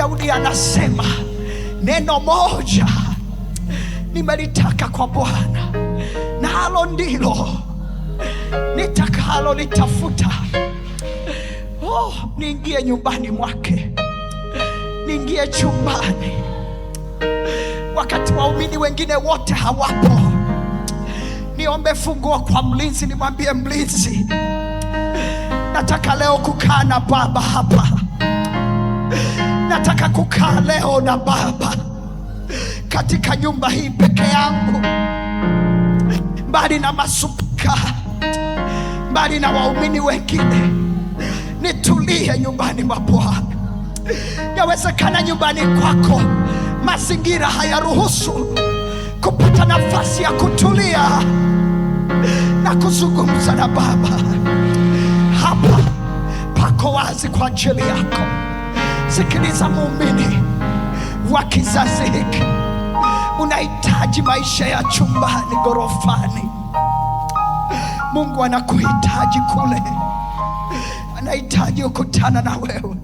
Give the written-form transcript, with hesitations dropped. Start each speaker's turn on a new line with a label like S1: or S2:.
S1: Daudi anasema, neno moja nimelitaka kwa Bwana, na halo ndilo nitakalo litafuta. Niingie nyumbani mwake, niingie chumbani wakati waumini wengine wote hawapo. Niombe funguo kwa mlinzi, nimwambie mlinzi, nataka leo kukaa na Baba hapa. Nataka kukaa leo na Baba katika nyumba hii peke yangu, mbali na masuka, mbali na waumini wengine. Nitulie nyumbani mwa Bwana. Yawezekana nyumbani kwako mazingira hayaruhusu kupata nafasi ya kutulia na kuzungumza na Baba. Hapa pako wazi kwa ajili yako. Sikiliza muumini wa kizazi hiki, unahitaji maisha ya chumbani, gorofani. Mungu anakuhitaji kule, anahitaji kukutana na wewe.